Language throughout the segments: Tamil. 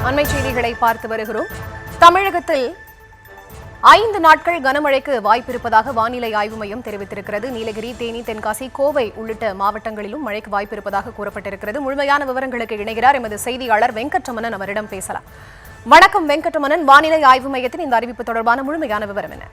அண்மை செய்திகளை பார்த்து வருகிறோம். தமிழகத்தில் 5 நாட்கள் கனமழைக்கு வாய்ப்பிருப்பதாக வானிலை ஆய்வு மையம் தெரிவித்திருக்கிறது. நீலகிரி, தேனி, தென்காசி, கோவை உள்ளிட்ட மாவட்டங்களிலும் மழைக்கு வாய்ப்பிருப்பதாக கூறப்பட்டிருக்கிறது. முழுமையான விவரங்களுக்கு இணைகிறார் எமது செய்தியாளர் வெங்கட்ரமணன். அவரிடம் பேசலாம். வணக்கம் வெங்கட்ரமணன். வானிலை ஆய்வு மையத்தின் இந்த அறிவிப்பு தொடர்பான முழுமையான விவரம் என்ன?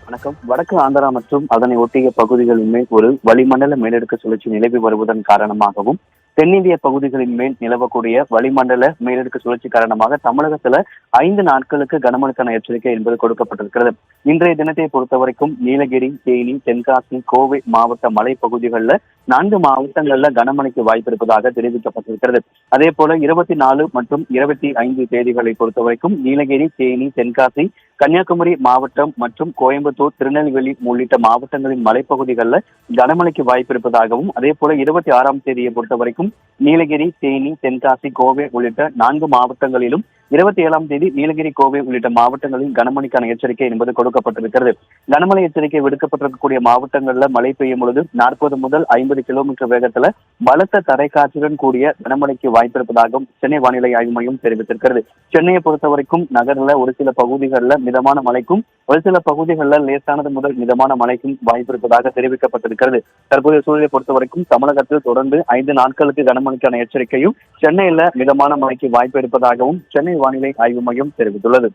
வணக்கம். வடக்கு ஆந்திரா மற்றும் அதனை ஒட்டிய பகுதிகளின் மேல் ஒரு வளிமண்டல மேலடுக்கு சுழற்சி நிலவி வருவதன் காரணமாகவும் தென்னிந்திய பகுதிகளின் மேல் நிலவக்கூடிய வளிமண்டல மேலடுக்கு சுழற்சி காரணமாக தமிழகத்துல 5 நாட்களுக்கு கனமழைக்கான எச்சரிக்கை என்பது கொடுக்கப்பட்டிருக்கிறது. இன்றைய தினத்தை பொறுத்தவரைக்கும் நீலகிரி, தேனி, தென்காசி, கோவை மாவட்ட மலைப்பகுதிகளில் 4 மாவட்டங்கள்ல கனமழைக்கு வாய்ப்பு இருப்பதாக தெரிவிக்கப்பட்டிருக்கிறது. அதே போல 24 மற்றும் 25 தேதிகளை பொறுத்தவரைக்கும் நீலகிரி, தேனி, தென்காசி, கன்னியாகுமரி மாவட்டம் மற்றும் கோயம்புத்தூர், திருநெல்வேலி உள்ளிட்ட மாவட்டங்களின் மலைப்பகுதிகளில் கனமழைக்கு வாய்ப்பு இருப்பதாகவும், அதே போல 26ஆம் தேதியை பொறுத்தவரைக்கும் நீலகிரி, தேனி, தென்காசி, கோவை உள்ளிட்ட 4 மாவட்டங்களிலும் 27ஆம் தேதி நீலகிரி, கோவை உள்ளிட்ட மாவட்டங்களில் கனமழைக்கான எச்சரிக்கை என்பது கொடுக்கப்பட்டிருக்கிறது. கனமழை எச்சரிக்கை விடுக்கப்பட்டிருக்கக்கூடிய மாவட்டங்களில் மழை பெய்யும் பொழுது 40 முதல் 50 கிலோமீட்டர் வேகத்துல பலத்த தரைக்காற்றுடன் கூடிய கனமழைக்கு வாய்ப்பு இருப்பதாகவும் சென்னை வானிலை ஆய்வு மையம் தெரிவித்திருக்கிறது. சென்னையை பொறுத்தவரைக்கும் நகரில் ஒரு சில பகுதிகளில் மிதமான மழைக்கும், ஒரு சில பகுதிகளில் லேசானது முதல் மிதமான மழைக்கும் வாய்ப்பு இருப்பதாக தெரிவிக்கப்பட்டிருக்கிறது. தற்போதைய சூழலை பொறுத்தவரைக்கும் தமிழகத்தில் தொடர்ந்து 5 நாட்களுக்கு கனமழைக்கான எச்சரிக்கையும், சென்னையில மிதமான மழைக்கு வாய்ப்பு இருப்பதாகவும் சென்னை வானிலை ஆய்வு மையம் தெரிவித்துள்ளது.